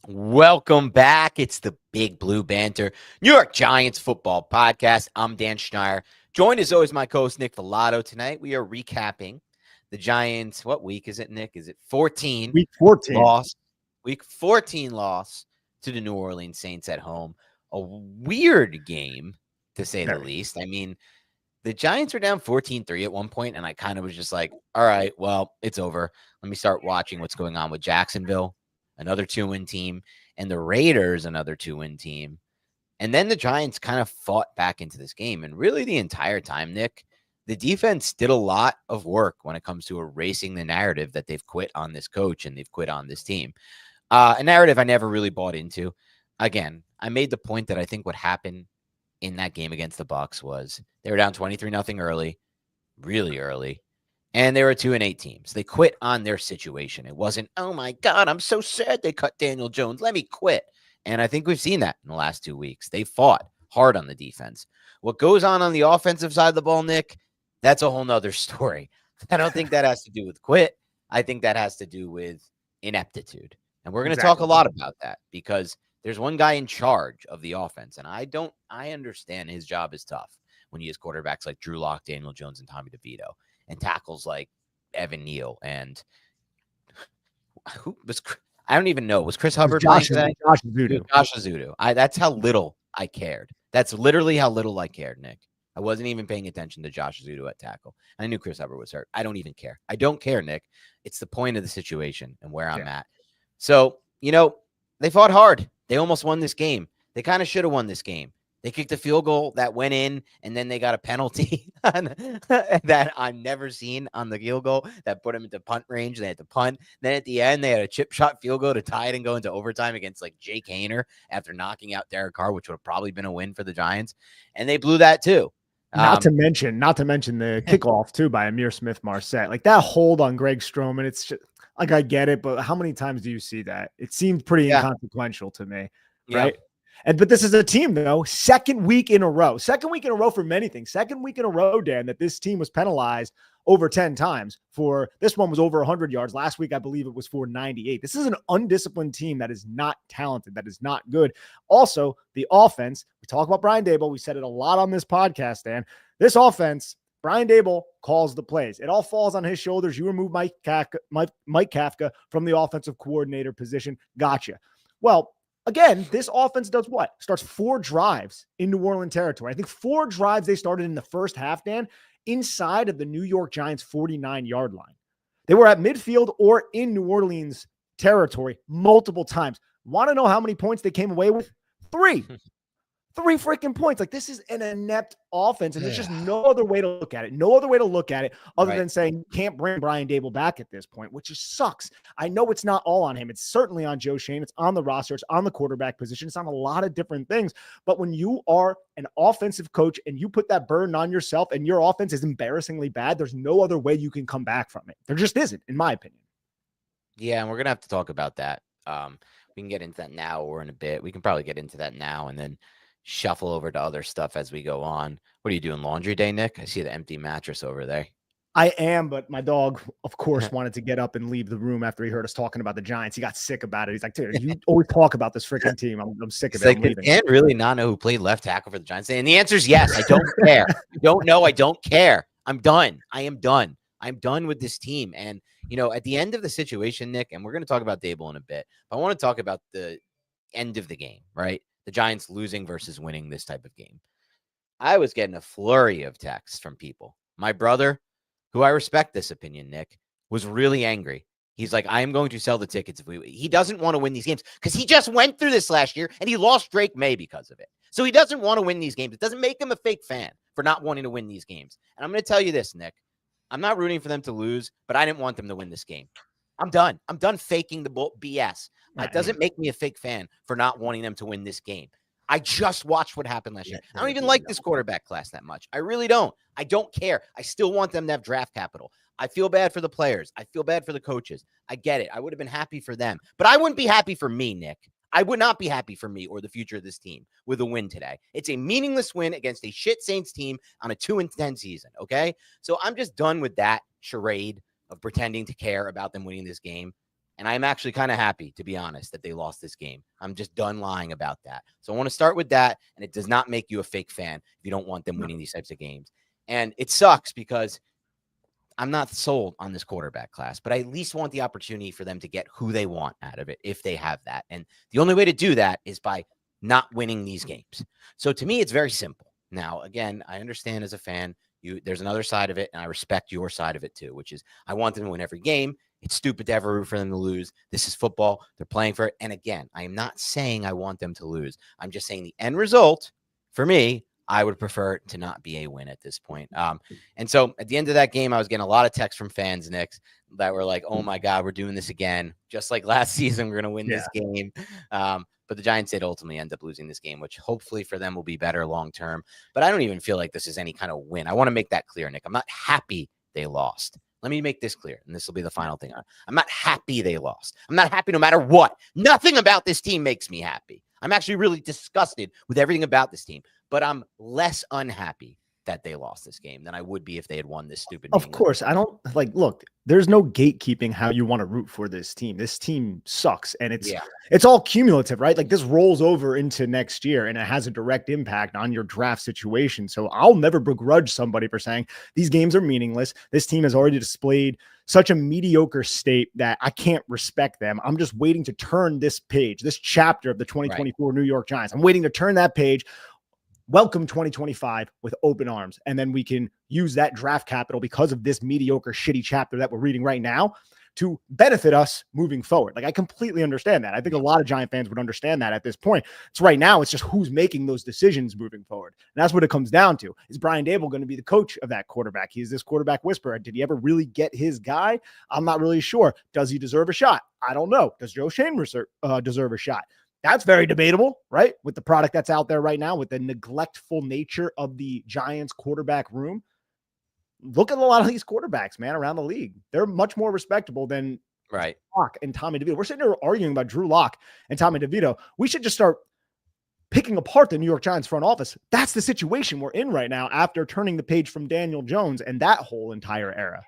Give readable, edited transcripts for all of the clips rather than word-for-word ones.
Welcome back. It's the Big Blue Banter New York Giants football podcast. I'm Dan Schneier. Joined as always my co-host Nick Velato. Tonight we are recapping the Giants. What week is it, Nick? Is it 14? Week 14. Loss. Week 14 loss to the New Orleans Saints at home. A weird game, to say the least. I mean, the Giants were down 14-3 at one point, and I kind of was just like, all right, well, it's over. Let me start watching what's going on with Jacksonville, another 2-win team, and the Raiders, another 2-win team. And then the Giants kind of fought back into this game. And really the entire time, Nick, the defense did a lot of work when it comes to erasing the narrative that they've quit on this coach and they've quit on this team. A narrative I never really bought into. Again, I made the point that I think what happened in that game against the Bucs was they were down 23-0 early, really early, and they were a 2-8 team. So they quit on their situation. It wasn't, oh my God, I'm so sad they cut Daniel Jones. Let me quit. And I think we've seen that in the last 2 weeks. They fought hard on the defense. What goes on the offensive side of the ball, Nick, that's a whole nother story. I don't think that has to do with quit. I think that has to do with ineptitude. And we're going to talk a lot about that because there's one guy in charge of the offense, and I understand his job is tough when he has quarterbacks like Drew Lock, Daniel Jones, and Tommy DeVito, and tackles like Evan Neal and who was I don't even know. Was Chris Hubbard playing today? Josh Zudu. Josh Zudu. That's how little I cared. That's literally how little I cared, Nick. I wasn't even paying attention to Josh Zudu at tackle. I knew Chris Hubbard was hurt. I don't even care. I don't care, Nick. It's the point of the situation and where I'm at. So, they fought hard. They almost won this game. They kind of should have won this game. They kicked a field goal that went in, and then they got a penalty that I've never seen on the field goal that put them into punt range. They had to punt. Then at the end, they had a chip shot field goal to tie it and go into overtime against like Jake Hayner after knocking out Derek Carr, which would have probably been a win for the Giants. And they blew that too. Not to mention the kickoff too by Amir Smith-Marset. Like that hold on Greg Stroman. It's just, like, I get it, but how many times do you see that? It seemed pretty inconsequential to me, right? But this is a team, though, second week in a row for many things. Second week in a row, Dan, that this team was penalized over 10 times. For this one was over 100 yards. Last week, I believe it was for 98. This is an undisciplined team that is not talented, that is not good. Also, the offense, we talk about Brian Daboll. We said it a lot on this podcast, Dan. This offense, Brian Daboll calls the plays. It all falls on his shoulders. You remove Mike Kafka from the offensive coordinator position. Gotcha. Well, again, this offense does what? Starts 4 drives in New Orleans territory. I think 4 drives they started in the first half, Dan, inside of the New York Giants 49-yard line. They were at midfield or in New Orleans territory multiple times. Want to know how many points they came away with? 3. 3 freaking points. Like, this is an inept offense, and there's just no other way to look at it. No other way to look at it other than saying you can't bring Brian Daboll back at this point, which just sucks. I know it's not all on him. It's certainly on Joe Schoen. It's on the roster. It's on the quarterback position. It's on a lot of different things. But when you are an offensive coach and you put that burden on yourself and your offense is embarrassingly bad, there's no other way you can come back from it. There just isn't, in my opinion. Yeah, and we're going to have to talk about that. We can get into that now or in a bit. We can probably get into that now and then shuffle over to other stuff as we go on. What are you doing, laundry day, Nick? I see the empty mattress over there. I am, but my dog, of course, wanted to get up and leave the room after he heard us talking about the Giants. He got sick about it. He's like, dude, you always talk about this freaking team. I'm sick of it. Like, can't really not know who played left tackle for the Giants. And the answer is yes. I don't care. I don't know. I don't care. I'm done. I am done. I'm done with this team. And, at the end of the situation, Nick, and we're going to talk about Daboll in a bit, but I want to talk about the end of the game, right? The Giants losing versus winning this type of game. I was getting a flurry of texts from people. My brother, who I respect this opinion, Nick, was really angry. He's like, I am going to sell the tickets if he doesn't want to win these games because he just went through this last year and he lost Drake May because of it. So he doesn't want to win these games. It doesn't make him a fake fan for not wanting to win these games. And I'm going to tell you this, Nick. I'm not rooting for them to lose, but I didn't want them to win this game. I'm done. I'm done faking the BS. It doesn't make me a fake fan for not wanting them to win this game. I just watched what happened last year. I don't even like this quarterback class that much. I really don't. I don't care. I still want them to have draft capital. I feel bad for the players. I feel bad for the coaches. I get it. I would have been happy for them. But I wouldn't be happy for me, Nick. I would not be happy for me or the future of this team with a win today. It's a meaningless win against a shit Saints team on a 2-10 season, okay? So I'm just done with that charade of pretending to care about them winning this game. And I'm actually kind of happy, to be honest, that they lost this game. I'm just done lying about that. So I want to start with that. And it does not make you a fake fan if you don't want them winning these types of games. And it sucks because I'm not sold on this quarterback class, but I at least want the opportunity for them to get who they want out of it if they have that. And the only way to do that is by not winning these games. So to me, it's very simple. Now, again, I understand as a fan, there's another side of it, and I respect your side of it too, which is I want them to win every game. It's stupid to ever root for them to lose. This is football. They're playing for it. And again, I am not saying I want them to lose. I'm just saying the end result for me, I would prefer to not be a win at this point. And so at the end of that game, I was getting a lot of texts from fans, Nick, that were like, oh my God, we're doing this again. Just like last season, we're going to win this game. But the Giants did ultimately end up losing this game, which hopefully for them will be better long-term. But I don't even feel like this is any kind of win. I want to make that clear, Nick. I'm not happy they lost. Let me make this clear, and this will be the final thing. I'm not happy they lost. I'm not happy no matter what. Nothing about this team makes me happy. I'm actually really disgusted with everything about this team, but I'm less unhappy that they lost this game than I would be if they had won this stupid game. Of course, I don't look, there's no gatekeeping how you want to root for this team. This team sucks, and it's all cumulative, right? Like this rolls over into next year and it has a direct impact on your draft situation. So I'll never begrudge somebody for saying these games are meaningless. This team has already displayed such a mediocre state that I can't respect them. I'm just waiting to turn this page, this chapter of the 2024 New York Giants. I'm waiting to turn that page. Welcome 2025 with open arms. And then we can use that draft capital because of this mediocre, shitty chapter that we're reading right now to benefit us moving forward. Like I completely understand that. I think a lot of Giant fans would understand that at this point. So right now it's just who's making those decisions moving forward. And that's what it comes down to. Is Brian Daboll going to be the coach of that quarterback? He's this quarterback whisperer. Did he ever really get his guy? I'm not really sure. Does he deserve a shot? I don't know. Does Joe Schoen deserve a shot? That's very debatable, right? With the product that's out there right now, with the neglectful nature of the Giants quarterback room. Look at a lot of these quarterbacks, man, around the league. They're much more respectable than Locke and Tommy DeVito. We're sitting here arguing about Drew Lock and Tommy DeVito. We should just start picking apart the New York Giants front office. That's the situation we're in right now after turning the page from Daniel Jones and that whole entire era.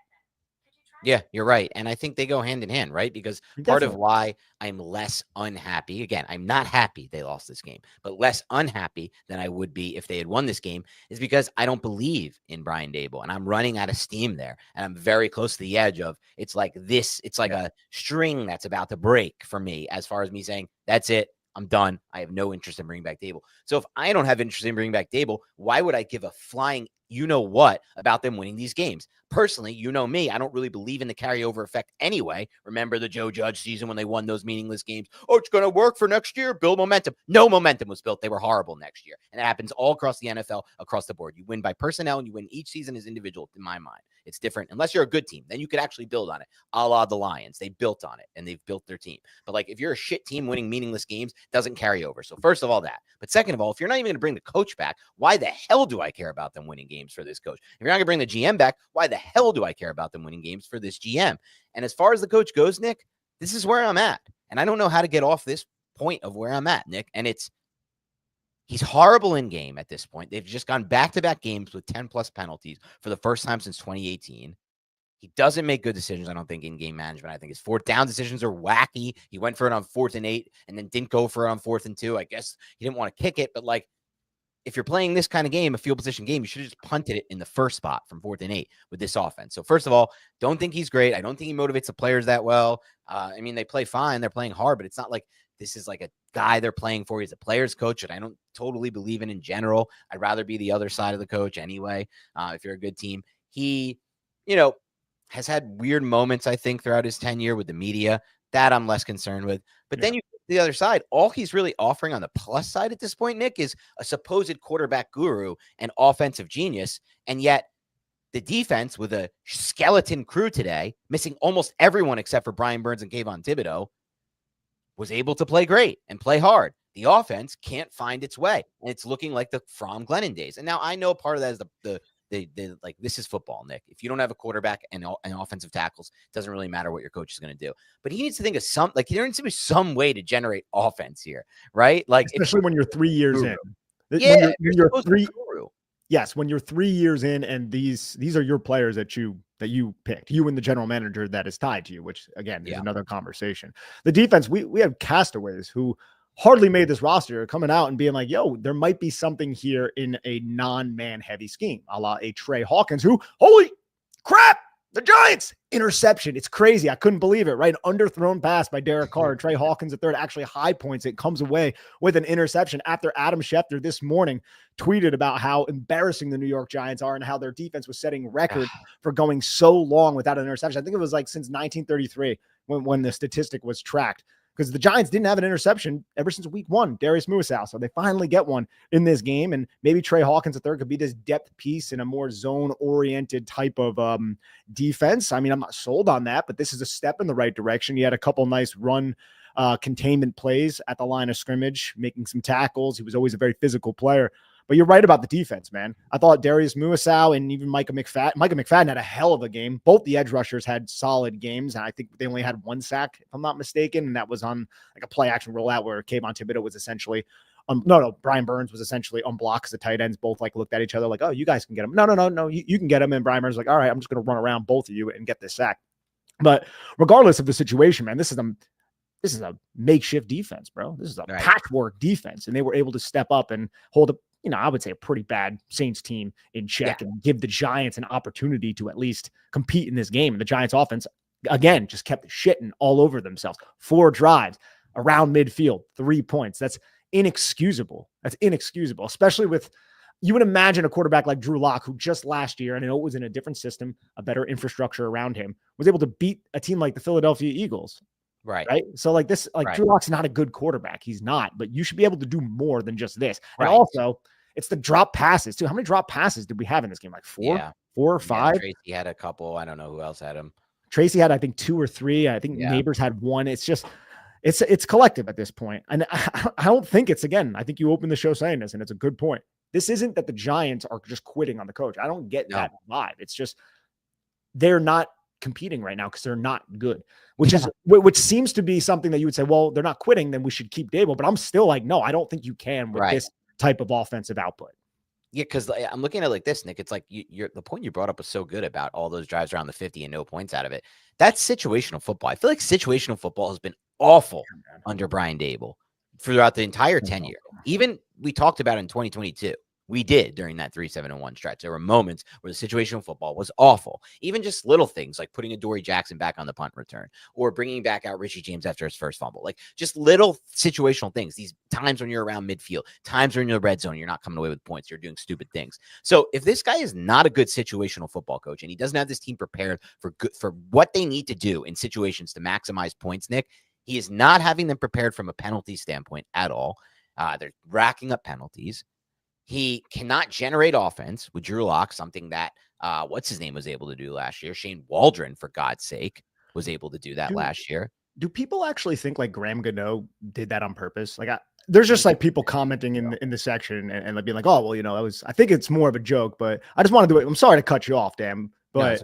Yeah, you're right. And I think they go hand in hand, right? Because part of why I'm less unhappy, again, I'm not happy they lost this game, but less unhappy than I would be if they had won this game is because I don't believe in Brian Daboll and I'm running out of steam there. And I'm very close to the edge of it's like a string that's about to break for me as far as me saying, that's it. I'm done. I have no interest in bringing back Daboll. So if I don't have interest in bringing back Daboll, why would I give a flying you-know-what about them winning these games? Personally, you know me, I don't really believe in the carryover effect anyway. Remember the Joe Judge season when they won those meaningless games? Oh, it's going to work for next year. Build momentum. No momentum was built. They were horrible next year. And it happens all across the NFL, across the board. You win by personnel and you win each season as individual, in my mind. It's different. Unless you're a good team, then you could actually build on it. A la the Lions. They built on it and they've built their team. But like if you're a shit team winning meaningless games, it doesn't carry over. So first of all, that. But second of all, if you're not even going to bring the coach back, why the hell do I care about them winning games for this coach? If you're not going to bring the GM back, why the hell do I care about them winning games for this GM? And as far as the coach goes, Nick, this is where I'm at. And I don't know how to get off this point of where I'm at, Nick. And he's horrible in game at this point. They've just gone back-to-back games with 10-plus penalties for the first time since 2018. He doesn't make good decisions, I don't think, in game management. I think his fourth down decisions are wacky. He went for it on 4th and 8 and then didn't go for it on 4th and 2. I guess he didn't want to kick it, but like, if you're playing this kind of game, a field position game, you should have just punted it in the first spot from 4th and 8 with this offense. So first of all, don't think he's great. I don't think he motivates the players that well. I mean, they play fine. They're playing hard, but it's not like this is like a guy they're playing for. He's a player's coach, and I don't totally believe in general. I'd rather be the other side of the coach anyway. If you're a good team, he, has had weird moments, I think, throughout his tenure with the media. That I'm less concerned with. But then you the other side, all he's really offering on the plus side at this point, Nick, is a supposed quarterback guru and offensive genius. And yet the defense with a skeleton crew today, missing almost everyone except for Brian Burns and Kayvon Thibodeau, was able to play great and play hard. The offense can't find its way. And it's looking like the From Glennon days. And now I know part of that is the like, this is football, Nick. If you don't have a quarterback and offensive tackles, it doesn't really matter what your coach is going to do. But he needs to think of there needs to be some way to generate offense here, right? Like, especially when you're 3 years in. Yeah, when you're 3 years in, and these are your players that you that you picked, you and the general manager that is tied to you, which again is another conversation. The defense, we have castaways who hardly made this roster coming out and being like, yo, there might be something here in a non-man heavy scheme, a la a Trey Hawkins, who, holy crap, the Giants interception. It's crazy. I couldn't believe it, right? An underthrown pass by Derek Carr. Trey Hawkins, the third, actually high points. It comes away with an interception after Adam Schefter this morning tweeted about how embarrassing the New York Giants are and how their defense was setting record for going so long without an interception. I think it was like since 1933 when the statistic was tracked, because the Giants didn't have an interception ever since week one, Darius Muasau. So they finally get one in this game. And maybe Trey Hawkins III could be this depth piece in a more zone-oriented type of defense. I mean, I'm not sold on that, but this is a step in the right direction. He had a couple nice run containment plays at the line of scrimmage, making some tackles. He was always a very physical player. But you're right about the defense, man. I thought Darius Muasau and even Micah McFadden had a hell of a game. Both the edge rushers had solid games, and I think they only had one sack, if I'm not mistaken, and that was on like a play action rollout where Kayvon Thibodeau was essentially Brian Burns was essentially unblocked because the tight ends both like looked at each other like, oh, you guys can get him. No, you can get him. And Brian Burns was like, all right, I'm just going to run around both of you and get this sack. But regardless of the situation, man, this is a makeshift defense, bro. This is a patchwork defense, and they were able to step up and hold up, I would say a pretty bad Saints team in check and give the Giants an opportunity to at least compete in this game. And the Giants offense, again, just kept shitting all over themselves. 4 drives around midfield, 3 points. That's inexcusable. Especially with, you would imagine a quarterback like Drew Lock, who just last year, and I know it was in a different system, a better infrastructure around him, was able to beat a team like the Philadelphia Eagles. Right. So like this, Drew Lock's not a good quarterback. He's not, but you should be able to do more than just this. And also, it's the drop passes too. How many drop passes did we have in this game? Like 4 or 5? Tracy had a couple. I don't know who else had them. Tracy had, I think, 2 or 3. I think Neighbors had 1. It's just, it's collective at this point. And I don't think it's, again, I think you opened the show saying this, and it's a good point. This isn't that the Giants are just quitting on the coach. I don't get that vibe. It's just, they're not competing right now because they're not good, which seems to be something that you would say, well, they're not quitting, then we should keep Daboll. But I'm still like, no, I don't think you can with this type of offensive output. Yeah, because I'm looking at it like this, Nick. It's like you're the point you brought up was so good about all those drives around the 50 and no points out of it. That's situational football. I feel like situational football has been awful under Brian Daboll throughout the entire tenure. Even we talked about in 2022. We did during that 3-7-1 stretch. There were moments where the situational football was awful. Even just little things like putting a Dory Jackson back on the punt return or bringing back out Richie James after his first fumble. Like just little situational things. These times when you're around midfield, times when you're in the red zone, you're not coming away with points. You're doing stupid things. So if this guy is not a good situational football coach and he doesn't have this team prepared for what they need to do in situations to maximize points, Nick, he is not having them prepared from a penalty standpoint at all. They're racking up penalties. He cannot generate offense with Drew Lock, something that what's his name was able to do last year. Shane Waldron, for God's sake, was able to do that last year. Do people actually think like Graham Gano did that on purpose? Like, there's just like people commenting in the section and being like, oh, well, I think it's more of a joke, but I just want to do it. I'm sorry to cut you off, Dan, but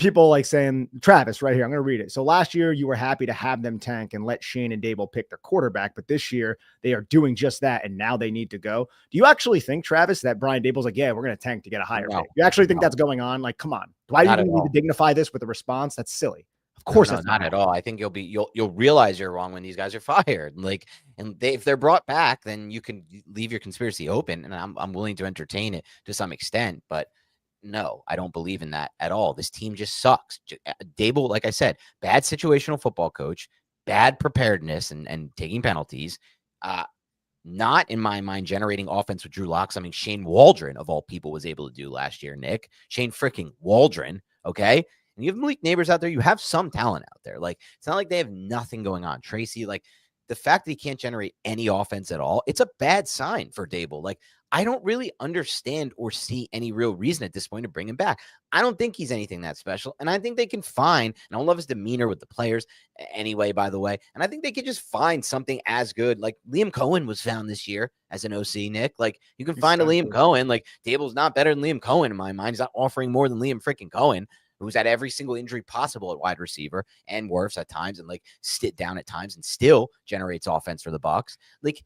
people like saying, Travis, right here, I'm going to read it. So last year you were happy to have them tank and let Shane and Daboll pick their quarterback, but this year they are doing just that, and now they need to go. Do you actually think, Travis, that Brian Daboll's like, yeah, we're going to tank to get a higher pick? You actually think that's going on? Like, come on. Do I even need to dignify this with a response? That's silly. Of course, that's not at all. I think you'll realize you're wrong when these guys are fired. Like, and if they're brought back, then you can leave your conspiracy open, and I'm willing to entertain it to some extent, but no, I don't believe in that at all. This team just sucks. Daboll, like I said, bad situational football coach, bad preparedness and taking penalties. Not, in my mind, generating offense with Drew Lock. I mean, Shane Waldron, of all people, was able to do last year, Nick. Shane freaking Waldron, okay? And you have Malik Neighbors out there. You have some talent out there. Like, it's not like they have nothing going on. Tracy, like, the fact that he can't generate any offense at all, it's a bad sign for Daboll. Like, I don't really understand or see any real reason at this point to bring him back. I don't think he's anything that special. And I think they can find, and I love his demeanor with the players anyway, by the way. And I think they could just find something as good. Like Liam Cohen was found this year as an OC, Nick. Like, you can find a Liam Cohen. Like, Daboll's not better than Liam Cohen in my mind. He's not offering more than Liam freaking Cohen, who's had every single injury possible at wide receiver and worse at times and like sit down at times and still generates offense for the Bucs. Like,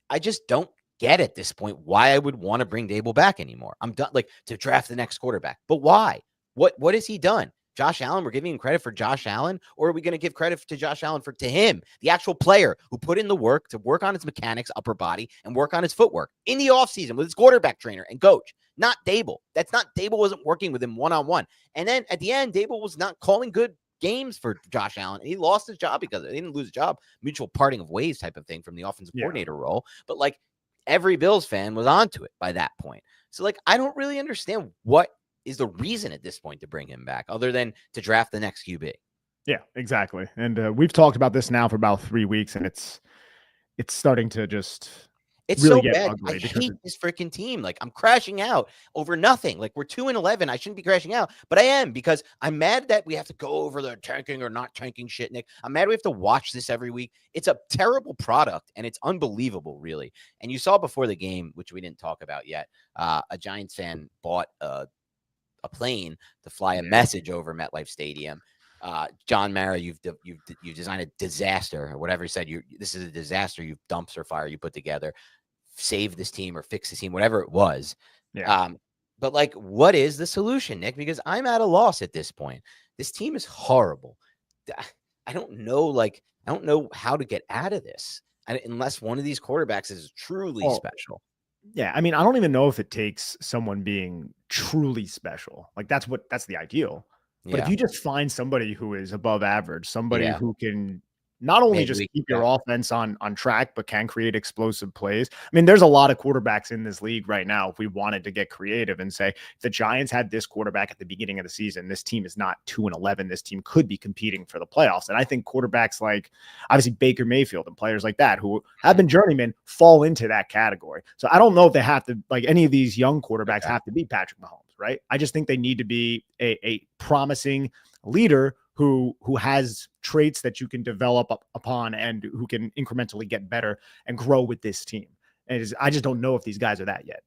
I just don't get at this point why I would want to bring Daboll back anymore. I'm done, like, to draft the next quarterback. But why? What has he done? Josh Allen, we're giving him credit for Josh Allen, or are we going to give credit to Josh Allen to him, the actual player who put in the work to work on his mechanics, upper body, and work on his footwork in the offseason with his quarterback trainer and coach, not Daboll. Daboll wasn't working with him one-on-one. And then at the end, Daboll was not calling good games for Josh Allen. He lost his job because of it. He didn't lose his job, mutual parting of ways type of thing from the offensive coordinator role. But like every Bills fan was onto it by that point. So like, I don't really understand what is the reason at this point to bring him back other than to draft the next QB. Yeah, exactly. And we've talked about this now for about 3 weeks, and it's starting to just it's really so bad. I hate this freaking team. Like, I'm crashing out over nothing. Like, we're 2-11. I shouldn't be crashing out, but I am, because I'm mad that we have to go over the tanking or not tanking shit, Nick. I'm mad we have to watch this every week. It's a terrible product, and it's unbelievable, really. And you saw before the game, which we didn't talk about yet, a Giants fan bought a plane to fly a message over MetLife Stadium. John Mara, you've designed a disaster, or whatever he said. This is a disaster. You've dumpster fire you put together, save this team or fix this team, whatever it was. Yeah. But like, what is the solution, Nick? Because I'm at a loss at this point. This team is horrible. I don't know. Like, I don't know how to get out of this unless one of these quarterbacks is truly special. Yeah, I mean, I don't even know if it takes someone being truly special. Like, that's the ideal. But if you just find somebody who is above average, somebody who can not only just keep your offense on track, but can create explosive plays. I mean, there's a lot of quarterbacks in this league right now. If we wanted to get creative and say, if the Giants had this quarterback at the beginning of the season, this team is not 2-11. This team could be competing for the playoffs. And I think quarterbacks like obviously Baker Mayfield and players like that who have been journeymen fall into that category. So I don't know if they have to, like, any of these young quarterbacks have to be Patrick Mahomes, right? I just think they need to be a promising leader who has traits that you can develop upon and who can incrementally get better and grow with this team. And I just don't know if these guys are that yet.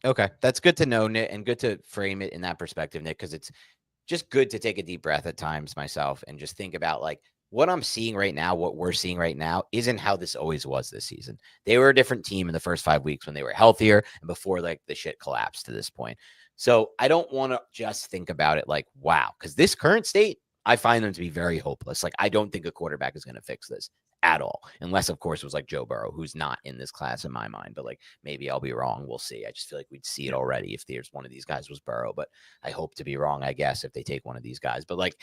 Okay. That's good to know, Nick, and good to frame it in that perspective, Nick, because it's just good to take a deep breath at times myself and just think about, like, what I'm seeing right now, what we're seeing right now isn't how this always was this season. They were a different team in the first 5 weeks when they were healthier and before, like, the shit collapsed to this point. So I don't want to just think about it like, wow, because this current state, I find them to be very hopeless. Like, I don't think a quarterback is going to fix this at all, unless, of course, it was like Joe Burrow, who's not in this class in my mind. But like, maybe I'll be wrong. We'll see. I just feel like we'd see it already if there's one of these guys was Burrow. But I hope to be wrong, I guess, if they take one of these guys. But like,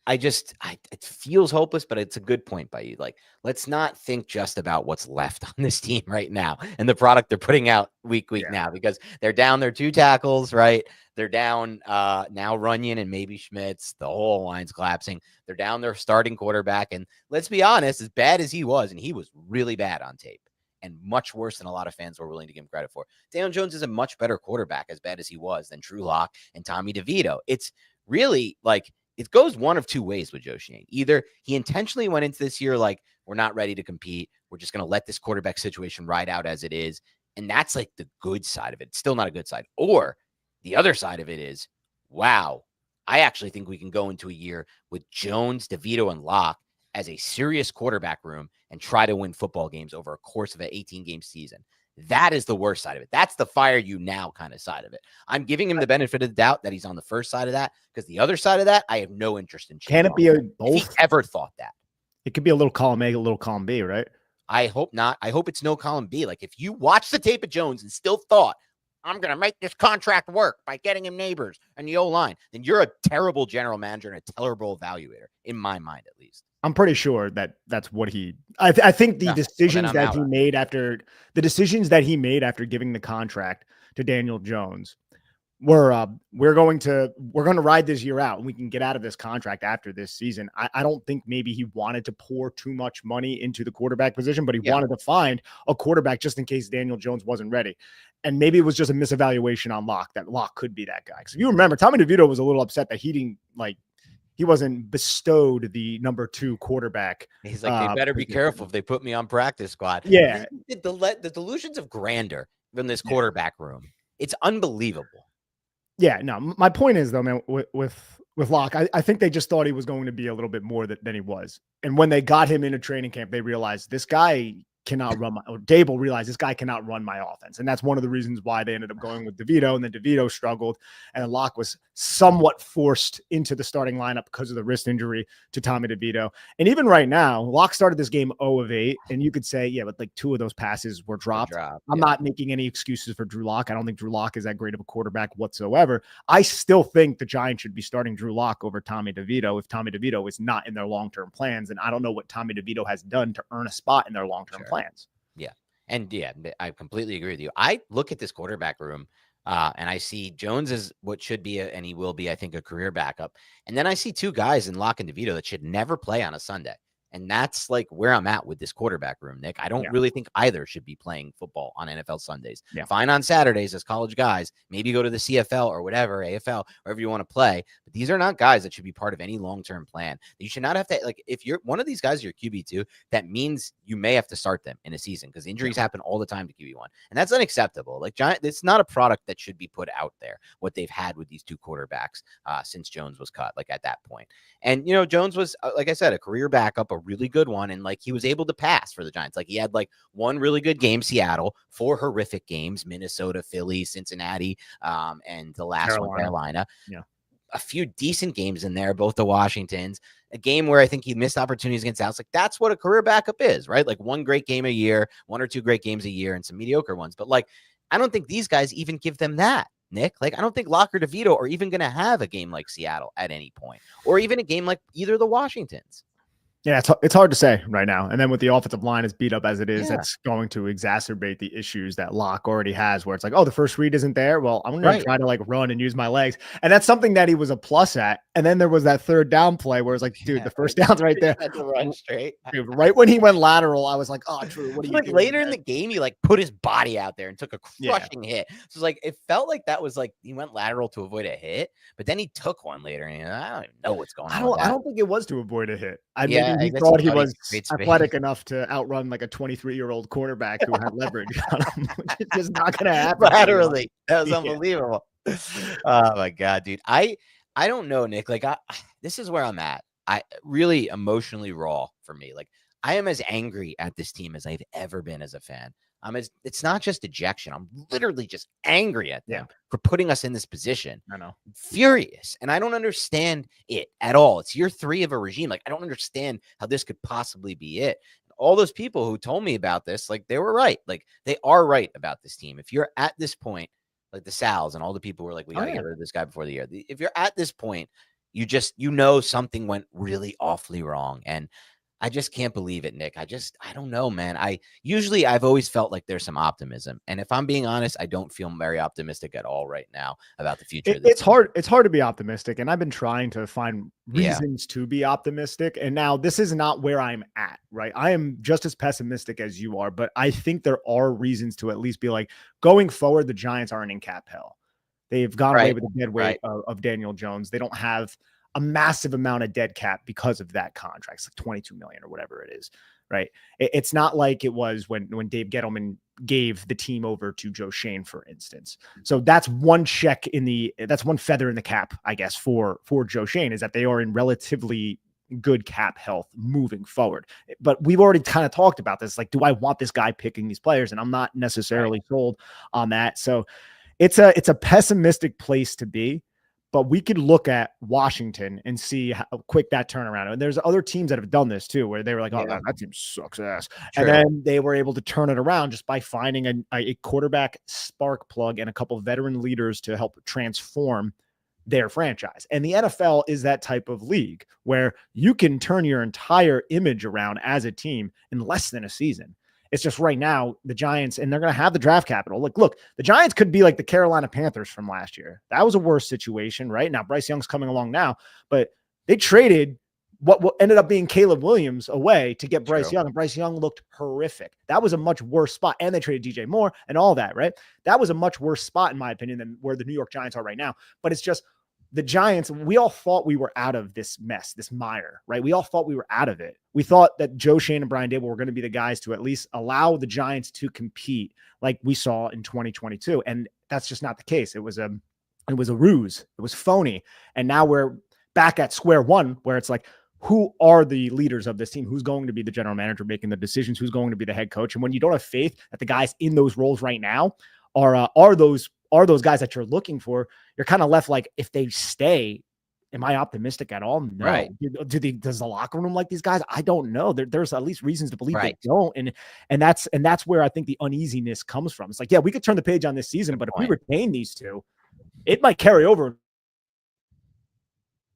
it feels hopeless, but it's a good point by you. Like, let's not think just about what's left on this team right now and the product they're putting out week now, because they're down their 2 tackles, right? They're down now Runyon and maybe Schmitz. The whole line's collapsing. They're down their starting quarterback. And let's be honest, as bad as he was, and he was really bad on tape and much worse than a lot of fans were willing to give him credit for. Daniel Jones is a much better quarterback, as bad as he was, than Drew Lock and Tommy DeVito. It's really like, it goes one of 2 ways with Joe Schoen. Either he intentionally went into this year like, we're not ready to compete. We're just going to let this quarterback situation ride out as it is. And that's like the good side of it. It's still not a good side. Or the other side of it is, wow, I actually think we can go into a year with Jones, DeVito, and Locke as a serious quarterback room and try to win football games over a course of an 18-game season. That is the worst side of it. That's the fire you now kind of side of it. I'm giving him the benefit of the doubt that he's on the first side of that, because the other side of that, I have no interest in. Can it be both? If he ever thought that. It could be a little column A, a little column B, right? I hope not. I hope it's no column B. Like, if you watch the tape of Jones and still thought, I'm going to make this contract work by getting him Neighbors and the O-line, then you're a terrible general manager and a terrible evaluator, in my mind, at least. I'm pretty sure that's what I think the decisions that he made after giving the contract to Daniel Jones we're going to ride this year out and we can get out of this contract after this season. I don't think maybe he wanted to pour too much money into the quarterback position, but he wanted to find a quarterback just in case Daniel Jones wasn't ready. And maybe it was just a misevaluation on Locke, that Locke could be that guy. Because if you remember, Tommy DeVito was a little upset that he wasn't bestowed the number 2 quarterback. He's like, they better be careful if they put me on practice squad. Yeah. The delusions of grandeur in this quarterback room. It's unbelievable. Yeah, no, my point is, though, man, with Locke, I think they just thought he was going to be a little bit more than he was. And when they got him into training camp, they realized this guy cannot run or Daboll realized this guy cannot run my offense. And that's one of the reasons why they ended up going with DeVito, and then DeVito struggled, and then Locke was somewhat forced into the starting lineup because of the wrist injury to Tommy DeVito. And even right now, Locke started this game 0 of 8, and you could say, yeah, but like 2 of those passes were dropped. I'm not making any excuses for Drew Lock. I don't think Drew Lock is that great of a quarterback whatsoever. I still think the Giants should be starting Drew Lock over Tommy DeVito if Tommy DeVito is not in their long-term plans. And I don't know what Tommy DeVito has done to earn a spot in their long-term plans. Yeah. And yeah, I completely agree with you. I look at this quarterback room and I see Jones as what should be, and he will be, I think, a career backup. And then I see 2 guys in Locke and DeVito that should never play on a Sunday. And that's like where I'm at with this quarterback room, Nick. I don't really think either should be playing football on NFL Sundays. Fine on Saturdays as college guys, maybe go to the CFL or whatever, AFL, wherever you want to play. But these are not guys that should be part of any long-term plan. You should not have to, like, if you're one of these guys, you're QB2, that means you may have to start them in a season because injuries happen all the time to QB1. And that's unacceptable. Like, it's not a product that should be put out there, what they've had with these 2 quarterbacks since Jones was cut, like at that point. And, Jones was, like I said, a career backup, a really good one, and like he was able to pass for the Giants. Like he had like 1 really good game, Seattle, 4 horrific games, Minnesota, Philly, Cincinnati, and the last one, Carolina. A few decent games in there, both the Washingtons, a game where I think he missed opportunities against Dallas. Like that's what a career backup is, right? Like 1 great game a year, 1 or 2 great games a year, and some mediocre ones. But like, I don't think these guys even give them that, Nick. Like, I don't think Locke or DeVito are even going to have a game like Seattle at any point, or even a game like either the Washingtons. Yeah, it's hard to say right now. And then with the offensive line as beat up as it is, that's going to exacerbate the issues that Locke already has, where it's like, oh, the first read isn't there. Well, I'm going to try to like run and use my legs. And that's something that he was a plus at. And then there was that 3rd down play where it's like, dude, the first down's right there. Had to run straight. Dude, right when he went lateral, I was like, oh, Drew, what are you like doing? Later in the game, he like put his body out there and took a crushing hit. So like, it felt like that was like, he went lateral to avoid a hit, but then he took one later and I don't even know what's going on. I don't think it was to avoid a hit. Maybe he thought he was athletic enough to outrun like a 23-year-old quarterback who had leverage on him, which is just not going to happen. Laterally. That was unbelievable. Oh my God, dude. I don't know, Nick. Like this is where I'm at. I really emotionally raw for me. Like I am as angry at this team as I've ever been as a fan. It's not just dejection. I'm literally just angry at them for putting us in this position. I know. Furious. And I don't understand it at all. It's year 3 of a regime. Like, I don't understand how this could possibly be it. All those people who told me about this, like, they were right. Like, they are right about this team. If you're at this point, like the Sals and all the people who were like, we got to get rid of this guy before the year. If you're at this point, you know something went really awfully wrong. And I just can't believe it, Nick. I don't know, man. I've always felt like there's some optimism. And if I'm being honest, I don't feel very optimistic at all right now about the future. It's hard to be optimistic. And I've been trying to find reasons to be optimistic. And now this is not where I'm at, right? I am just as pessimistic as you are, but I think there are reasons to at least be like, going forward, the Giants aren't in cap hell. They've gone away with the dead weight of Daniel Jones. They don't have a massive amount of dead cap because of that contract. It's like 22 million or whatever it is, right? It's not like it was when Dave Gettleman gave the team over to Joe Schoen, for instance. So that's one that's one feather in the cap, I guess, for Joe Schoen, is that they are in relatively good cap health moving forward. But we've already kind of talked about this. Like, do I want this guy picking these players? And I'm not necessarily sold on that. So it's a pessimistic place to be. But we could look at Washington and see how quick that turnaround. And there's other teams that have done this too, where they were like, oh, that team sucks ass. True. And then they were able to turn it around just by finding a quarterback spark plug and a couple of veteran leaders to help transform their franchise. And the NFL is that type of league where you can turn your entire image around as a team in less than a season. It's just right now, the Giants, and they're going to have the draft capital. Look, the Giants could be like the Carolina Panthers from last year. That was a worse situation, right? Now, Bryce Young's coming along now, but they traded what ended up being Caleb Williams away to get Bryce Young, and Bryce Young looked horrific. That was a much worse spot, and they traded DJ Moore and all that, right? That was a much worse spot, in my opinion, than where the New York Giants are right now. But it's just, the Giants, we all thought we were out of this mess, this mire, right? We all thought we were out of it. We thought that Joe Schoen and Brian Daboll were going to be the guys to at least allow the Giants to compete like we saw in 2022. And that's just not the case. It was a ruse. It was phony. And now we're back at square one, where it's like, who are the leaders of this team? Who's going to be the general manager making the decisions? Who's going to be the head coach? And when you don't have faith that the guys in those roles right now are those guys that you're looking for, you're kind of left like, if they stay, am I optimistic at all? No. Right. Does the locker room like these guys? I don't know. There's at least reasons to believe they don't. And that's where I think the uneasiness comes from. It's like, yeah, we could turn the page on this season, but if we retain these two, it might carry over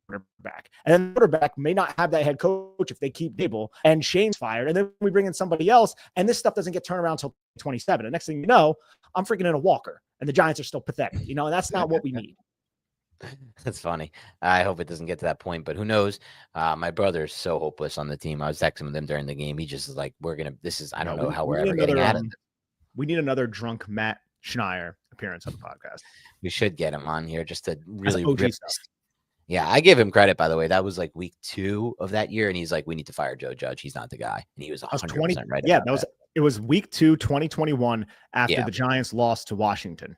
quarterback. And then the quarterback may not have that head coach if they keep Daboll and Shane's fired. And then we bring in somebody else and this stuff doesn't get turned around until 27. And next thing you know, I'm freaking in a Walker and the Giants are still pathetic, and that's not what we need. That's funny. I hope it doesn't get to that point, but who knows? My brother's so hopeless on the team. I was texting with him during the game. He just is like, I don't know how we're ever getting out of it. We need another drunk Matt Schneier appearance on the podcast. We should get him on here just to really rip stuff. Yeah, I give him credit, by the way. That was like week 2 of that year, and he's like, we need to fire Joe Judge. He's not the guy. And he was 100% right. Yeah, it was week 2, 2021, after the Giants lost to Washington.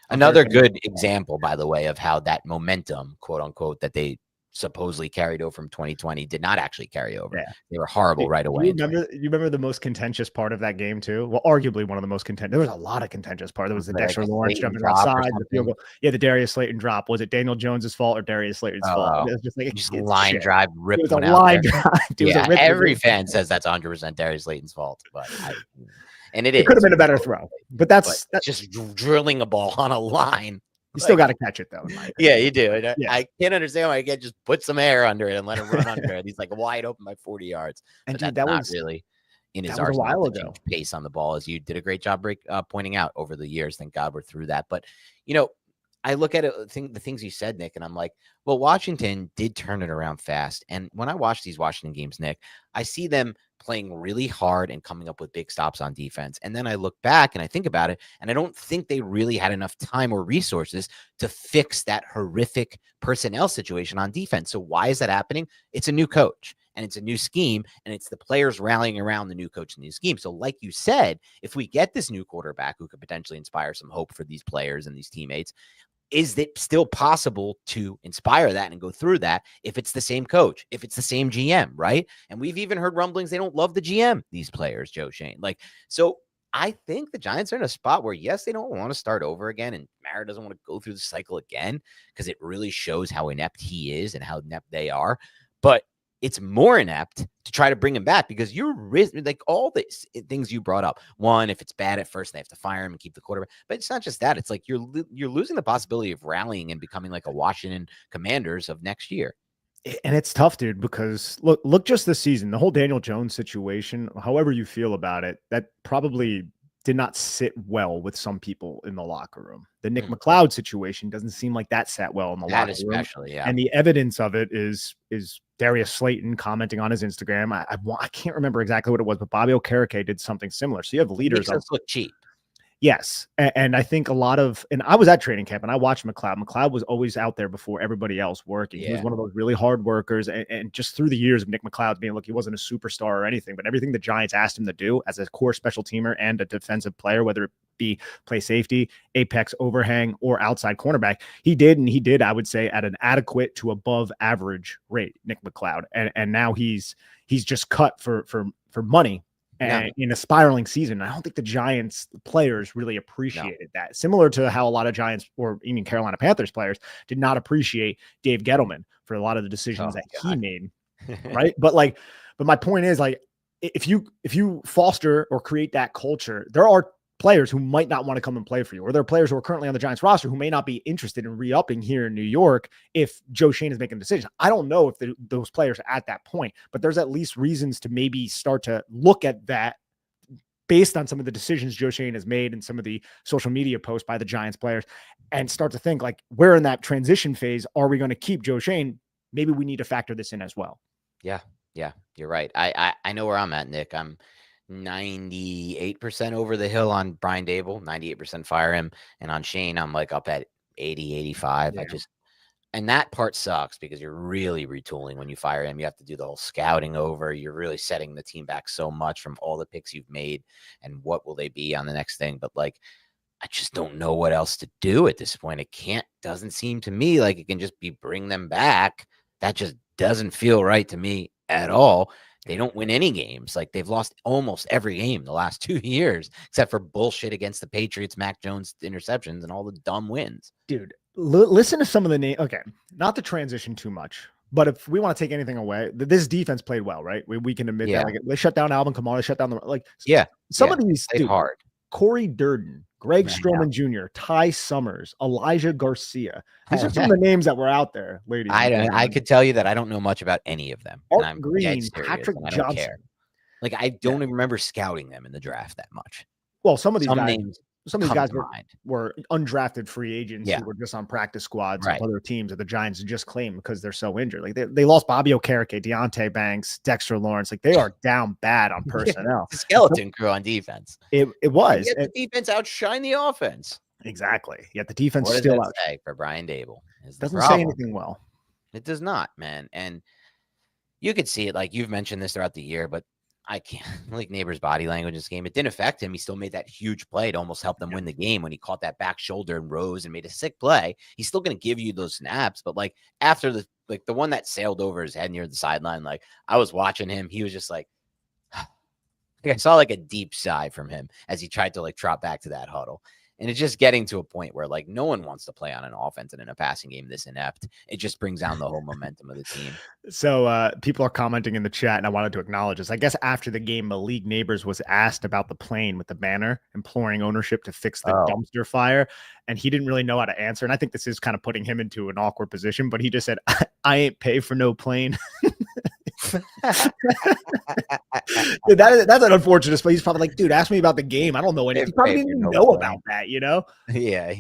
Another good example, by the way, of how that momentum, quote unquote, that they supposedly carried over from 2020 did not actually carry over. Yeah. They were horrible right away. You remember the most contentious part of that game too? Well, arguably one of the most contentious. There was a lot of contentious part. There was the Dexter Lawrence jumping outside, the field goal. Yeah, the Darius Slayton drop. Was it Daniel Jones's fault or Darius Slayton's fault? It was just like just line drive, ripped it was a line drive. Yeah, every fan says that's 100% Darius Slayton's fault, but and it could have been a better throw, but that's just drilling a ball on a line. You still got to catch it though. Yeah, you do. I can't understand why you can't just put some air under it and let him run under it. He's like wide open by 40 yards. And dude, that was really in his arsenal. A while ago. Pace on the ball, as you did a great job pointing out over the years. Thank God we're through that. But I look at it, the things you said, Nick, and I'm like, well, Washington did turn it around fast. And when I watch these Washington games, Nick, I see them playing really hard and coming up with big stops on defense. And then I look back and I think about it, and I don't think they really had enough time or resources to fix that horrific personnel situation on defense. So why is that happening? It's a new coach and it's a new scheme, and it's the players rallying around the new coach and the new scheme. So like you said, if we get this new quarterback who could potentially inspire some hope for these players and these teammates, is it still possible to inspire that and go through that if it's the same coach, if it's the same GM, right? And we've even heard rumblings they don't love the GM, these players, Joe Schoen. So I think the Giants are in a spot where, yes, they don't want to start over again, and Mara doesn't want to go through the cycle again because it really shows how inept he is and how inept they are. But it's more inept to try to bring him back because you're like all the things you brought up. One, if it's bad at first, they have to fire him and keep the quarterback. But it's not just that. It's like you're losing the possibility of rallying and becoming like a Washington Commanders of next year. And it's tough, dude, because look just this season, the whole Daniel Jones situation, however you feel about it, that probably did not sit well with some people in the locker room. The Nick McLeod situation doesn't seem like that sat well in the locker room. Especially, yeah. And the evidence of it is Darius Slayton commenting on his Instagram. I can't remember exactly what it was, but Bobby Okereke did something similar. So you have leaders. It makes us look cheap. Yes. And I think and I was at training camp and I watched McLeod. McLeod was always out there before everybody else working. Yeah. He was one of those really hard workers. And just through the years of Nick McLeod being, look, he wasn't a superstar or anything, but everything the Giants asked him to do as a core special teamer and a defensive player, whether it be play safety, apex overhang, or outside cornerback, he did, I would say, at an adequate to above average rate, Nick McLeod. And now he's just cut for money. And in a spiraling season. I don't think the Giants players really appreciated that. Similar to how a lot of Giants or even Carolina Panthers players did not appreciate Dave Gettleman for a lot of the decisions he made. Right. But my point is, like, if you foster or create that culture, there are players who might not want to come and play for you, or there are players who are currently on the Giants roster who may not be interested in re-upping here in New York if Joe Schoen is making a decision. I don't know if those players are at that point, but there's at least reasons to maybe start to look at that based on some of the decisions Joe Schoen has made and some of the social media posts by the Giants players, and start to think, like, where in that transition phase are we going to keep Joe Schoen? Maybe we need to factor this in as well. Yeah, you're right. I know where I'm at, Nick. I'm 98% over the hill on Brian Daboll, 98% fire him. And on Shane, I'm like up at 80, 85. Yeah. And that part sucks because you're really retooling when you fire him. You have to do the whole scouting over. You're really setting the team back so much from all the picks you've made and what will they be on the next thing. But like, I just don't know what else to do at this point. Doesn't seem to me like it can just be bring them back. That just doesn't feel right to me at all. They don't win any games. Like, they've lost almost every game the last 2 years, except for bullshit against the Patriots, Mac Jones interceptions, and all the dumb wins. Dude, listen to some of the names. Okay, not to transition too much, but if we want to take anything away, this defense played well, right? We can admit that. Like, they shut down Alvin Kamara, they shut down some of these, dude, hard. Corey Durden, Greg Stroman Jr., Ty Summers, Elijah Garcia. These are some of the names that were out there, ladies. I could tell you that I don't know much about any of them. Art Green, Patrick Johnson. Care. Like, I don't even remember scouting them in the draft that much. Well, some of these guys were undrafted free agents who were just on practice squads of other teams that the Giants just claimed because they're so injured. Like, they lost Bobby Okereke, Deontay Banks, Dexter Lawrence. Like, they are down bad on personnel. The skeleton crew on defense. It was. Yet the defense outshine the offense. Exactly. Yet the defense what still does that say for Brian Daboll? Doesn't say anything well. It does not, man. And you could see it. Like, you've mentioned this throughout the year, but I can't, like, Neighbor's body language in this game. It didn't affect him. He still made that huge play to almost help them win the game when he caught that back shoulder and rose and made a sick play. He's still going to give you those snaps. But, like, after the one that sailed over his head near the sideline, like, I was watching him. He was just like I saw like a deep sigh from him as he tried to like trot back to that huddle. And it's just getting to a point where like no one wants to play on an offense and in a passing game this inept. It just brings down the whole momentum of the team. So people are commenting in the chat, and I wanted to acknowledge this. I guess after the game, Malik Neighbors was asked about the plane with the banner imploring ownership to fix the dumpster fire, and he didn't really know how to answer. And I think this is kind of putting him into an awkward position, but he just said, I ain't pay for no plane. Dude, that's an unfortunate, but he's probably like, dude, ask me about the game. I don't know anything. He probably didn't know about that, you know? Yeah.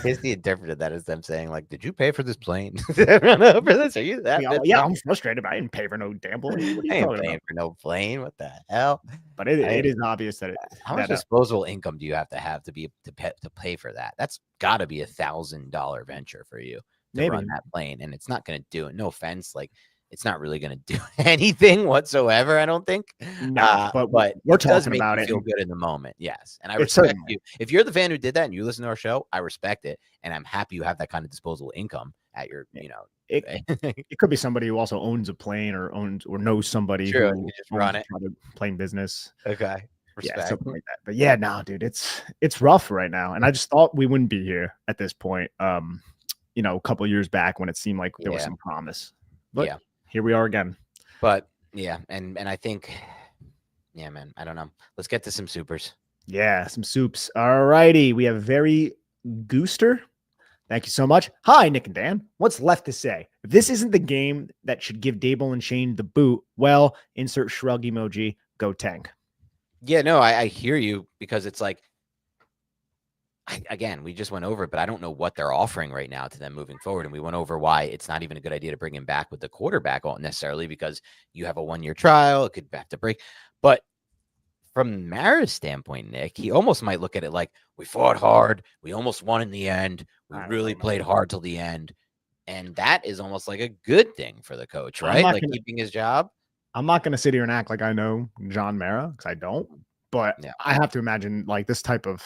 Here's the interpreter that is them saying, like, did you pay for this plane? For this? Are you that? Yeah, I'm frustrated, but I didn't pay for no damn plane. What are you I ain't paying for no plane. What the hell? But it is obvious that how much disposable income do you have to pay for that? That's got to be $1,000 venture for you to run that plane, and it's not going to do it. No offense, like, it's not really going to do anything whatsoever, I don't think. No, but we're talking about it. Feel good in the moment, yes. And I respect you. If you're the fan who did that and you listen to our show, I respect it, and I'm happy you have that kind of disposable income at your, It could be somebody who also owns a plane or knows somebody who can just run it, plane business. Okay, respect. Yeah, something like that. But yeah, no, dude, it's rough right now, and I just thought we wouldn't be here at this point. A couple of years back when it seemed like there was some promise, but here we are again. But yeah, and I think, yeah, man, I don't know. Let's get to some supers. Yeah, some soups. All righty. We have Very Gooster. Thank you so much. Hi, Nick and Dan. What's left to say? If this isn't the game that should give Daboll and Shane the boot, well, insert shrug emoji, go tank. Yeah, no, I hear you, because it's like, again, we just went over it, but I don't know what they're offering right now to them moving forward. And we went over why it's not even a good idea to bring him back with the quarterback necessarily, because you have a 1-year trial. It could have to break. But from Mara's standpoint, Nick, he almost might look at it like, we fought hard. We almost won in the end. We really played hard till the end. And that is almost like a good thing for the coach, right? Like keeping his job. I'm not going to sit here and act like I know John Mara, because I don't. But I have to imagine like this type of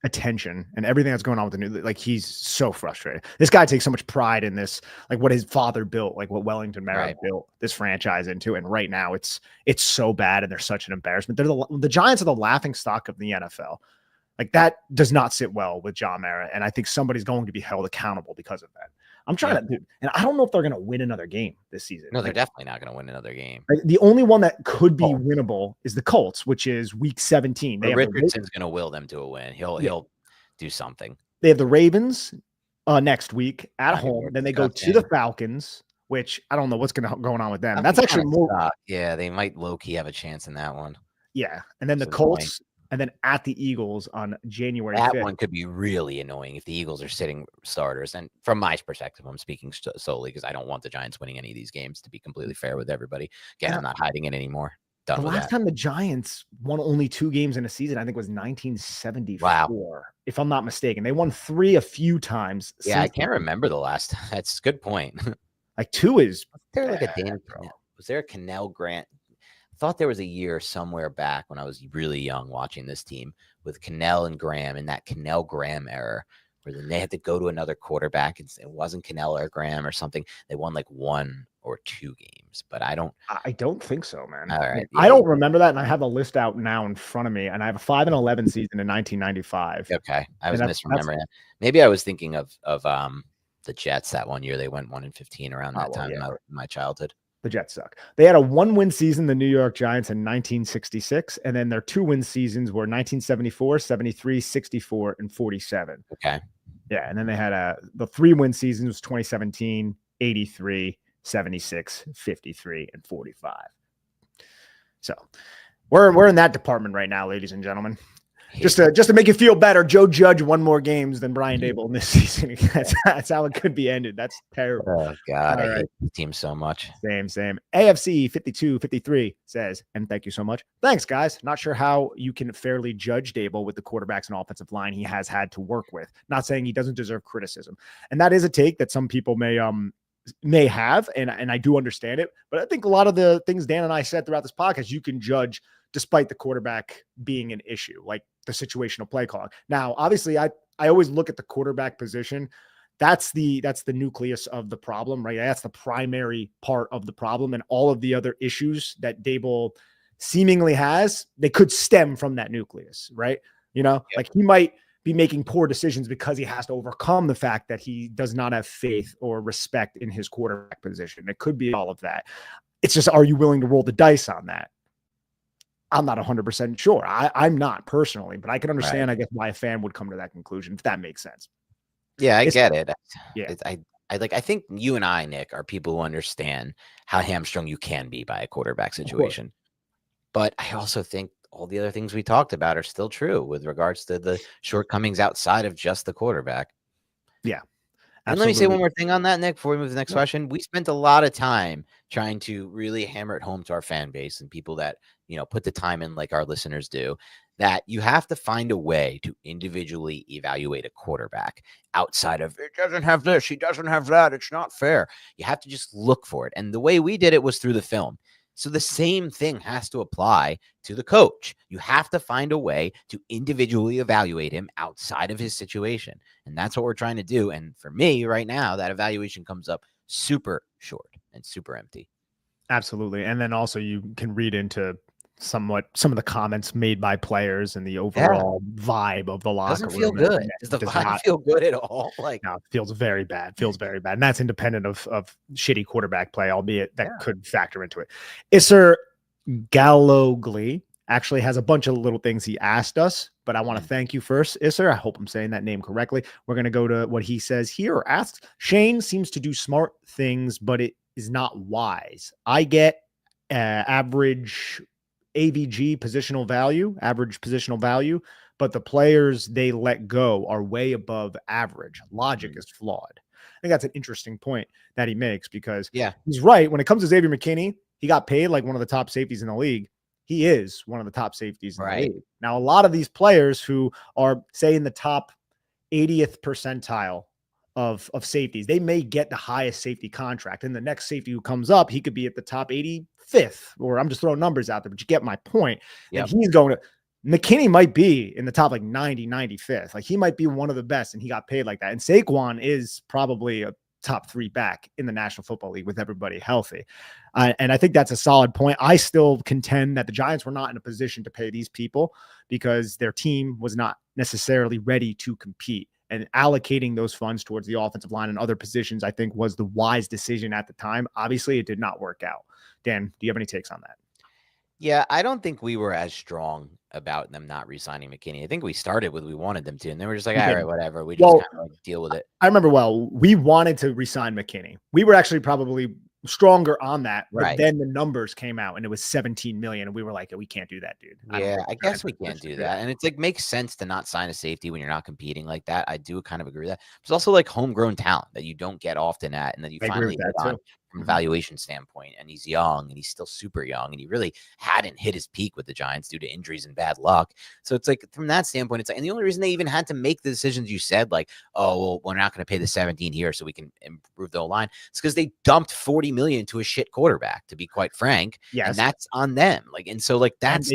attention and everything that's going on with the new, like, he's so frustrated. This guy takes so much pride in this, like what his father built, like what Wellington Mara built this franchise into, and right now it's so bad and they're such an embarrassment. They're the Giants are the laughing stock of the NFL. Like, that does not sit well with John Mara, and I think somebody's going to be held accountable because of that. I'm trying to, and I don't know if they're going to win another game this season. No, they're definitely not going to win another game. Like, the only one that could be winnable is the Colts, which is week 17. Richardson's going to will them to a win. He'll do something. They have the Ravens next week at home. Then they go to the Falcons, which I don't know what's going on with them. That's actually more. Yeah, they might low-key have a chance in that one. Yeah, and then the Colts. And then at the Eagles on January 5th. That one could be really annoying if the Eagles are sitting starters. And from my perspective, I'm speaking solely because I don't want the Giants winning any of these games, to be completely fair with everybody. Again, I'm not hiding it anymore. The last time the Giants won only 2 games in a season, I think, was 1974, if I'm not mistaken. They won 3 a few times. Yeah, I can't remember the last. That's a good point. Like 2 is. Was there a Cannell Grant? I thought there was a year somewhere back when I was really young watching this team with Cannell and Graham in that Cannell Graham era, where then they had to go to another quarterback. It wasn't Cannell or Graham or something. They won like 1 or 2 games, but I don't think so, man. All right. I don't remember that, and I have a list out now in front of me, and I have a 5-11 season in 1995. Okay, I was that's misremembering that. Maybe I was thinking of the Jets that one year. They went 1-15 around that time in my childhood. The Jets suck. They had a 1-win season, the New York Giants, in 1966, and then their 2-win seasons were 1974, 73, 64, and 47. Okay. Yeah, and then they had the 3-win season was 2017, 83, 76, 53, and 45. So we're in that department right now, ladies and gentlemen. Just to make you feel better, Joe Judge won more games than Brian Daboll in this season. That's how it could be ended. That's terrible. Oh, God, I hate the team so much. Same. AFC 52-53 says, and thank you so much. Thanks, guys. Not sure how you can fairly judge Daboll with the quarterbacks and offensive line he has had to work with. Not saying he doesn't deserve criticism. And that is a take that some people may have, and I do understand it. But I think a lot of the things Dan and I said throughout this podcast, you can judge despite the quarterback being an issue, like the situational play calling. Now, obviously, I always look at the quarterback position. That's the nucleus of the problem, right? That's the primary part of the problem, and all of the other issues that Daboll seemingly has, they could stem from that nucleus, right? Like he might be making poor decisions because he has to overcome the fact that he does not have faith or respect in his quarterback position. It could be all of that. It's just, are you willing to roll the dice on that? I'm not 100% sure. I'm not personally, but I can understand, I guess, why a fan would come to that conclusion, if that makes sense. Yeah, I get it. Yeah. I think you and I, Nick, are people who understand how hamstrung you can be by a quarterback situation. But I also think all the other things we talked about are still true with regards to the shortcomings outside of just the quarterback. Yeah. And let me say one more thing on that, Nick, before we move to the next question. We spent a lot of time trying to really hammer it home to our fan base and people that, put the time in like our listeners do, that you have to find a way to individually evaluate a quarterback outside of, it doesn't have this, he doesn't have that, it's not fair. You have to just look for it. And the way we did it was through the film. So the same thing has to apply to the coach. You have to find a way to individually evaluate him outside of his situation. And that's what we're trying to do. And for me right now, that evaluation comes up super short and super empty. Absolutely. And then also you can read into some of the comments made by players and the overall vibe of the locker room. Doesn't feel good. Does the vibe not feel good at all? No, it feels very bad. And that's independent of shitty quarterback play, albeit that could factor into it. Isser Gallogly actually has a bunch of little things he asked us, but I want to thank you first, Isser. I hope I'm saying that name correctly. We're going to go to what he says here, or asks. Shane seems to do smart things, but it is not wise. I get average AVG average positional value, but the players they let go are way above average. Logic is flawed. I think that's an interesting point that he makes, because he's right. When it comes to Xavier McKinney, he got paid like one of the top safeties in the league. He is one of the top safeties in the league. Now, a lot of these players who are, say, in the top 80th percentile of safeties, they may get the highest safety contract. And the next safety who comes up, he could be at the top 85th, or I'm just throwing numbers out there, but you get my point. And he's going to, McKinney might be in the top like 90, 95th. Like he might be one of the best, and he got paid like that. And Saquon is probably a top 3 back in the National Football League with everybody healthy. And I think that's a solid point. I still contend that the Giants were not in a position to pay these people because their team was not necessarily ready to compete. And allocating those funds towards the offensive line and other positions, I think, was the wise decision at the time. Obviously, it did not work out. Dan, do you have any takes on that? Yeah, I don't think we were as strong about them not re-signing McKinney. I think we started with we wanted them to, and they were just like, all right, whatever. We just kind of like deal with it. I remember we wanted to re-sign McKinney. We were actually probably stronger on that, but then the numbers came out and it was 17 million, and we were like, we can't do that, dude. I guess we can't do that. And it's like makes sense to not sign a safety when you're not competing like that. I do kind of agree with that. It's also like homegrown talent that you don't get often at, and that you finally get on from a valuation standpoint. And he's young, and he's still super young, and he really hadn't hit his peak with the Giants due to injuries and bad luck. So it's like from that standpoint, it's like, and the only reason they even had to make the decisions you said, like, oh, well, we're not going to pay the 17 here so we can improve the line, it's because they dumped 40 million to a shit quarterback, to be quite frank. And that's on them. Like, and so like that's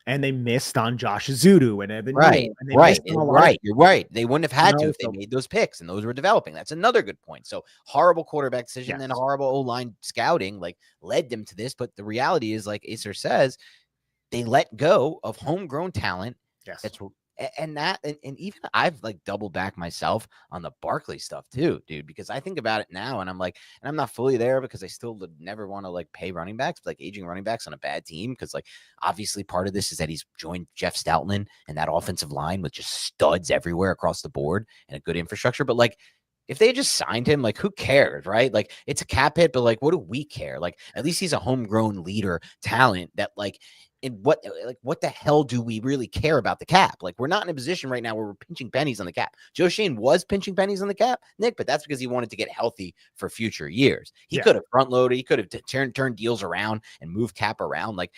And they missed on Josh Azudu and Evan Right, Neal, and they right, missed on a lot right. of, You're right. They wouldn't have had to if they so made those picks, and those were developing. That's another good point. So horrible quarterback decision, then yes. horrible O-line scouting, like led them to this. But the reality is, like Acer says, they let go of homegrown talent. Yes. That's and even I've like doubled back myself on the Barkley stuff too, dude, because I think about it now and I'm like, and I'm not fully there because I still would never want to like pay running backs, like aging running backs on a bad team. Cause like obviously part of this is that he's joined Jeff Stoutland and that offensive line with just studs everywhere across the board and a good infrastructure. But like, if they just signed him, like who cares, right? Like it's a cap hit, but like what do we care? Like at least he's a homegrown leader talent that like in what the hell do we really care about the cap? Like we're not in a position right now where we're pinching pennies on the cap. Joe Schoen was pinching pennies on the cap, Nick, but that's because he wanted to get healthy for future years. He could have front loaded, he could have turned deals around and moved cap around. Like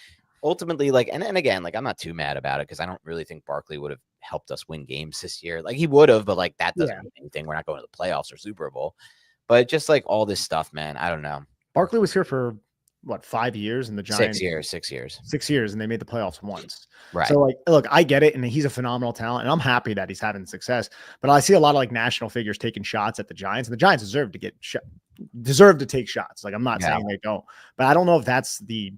ultimately, like and again, like I'm not too mad about it because I don't really think Barkley would have helped us win games this year. Like he would have, but like that doesn't mean anything. We're not going to the playoffs or Super Bowl. But just like all this stuff, man, I don't know. Barkley was here for what, 5 years, and the Giants 6 years, 6 years, and they made the playoffs once. Right. So like, look, I get it, and he's a phenomenal talent, and I'm happy that he's having success. But I see a lot of like national figures taking shots at the Giants, and the Giants deserve to take shots. Like I'm not saying they don't, but I don't know if that's the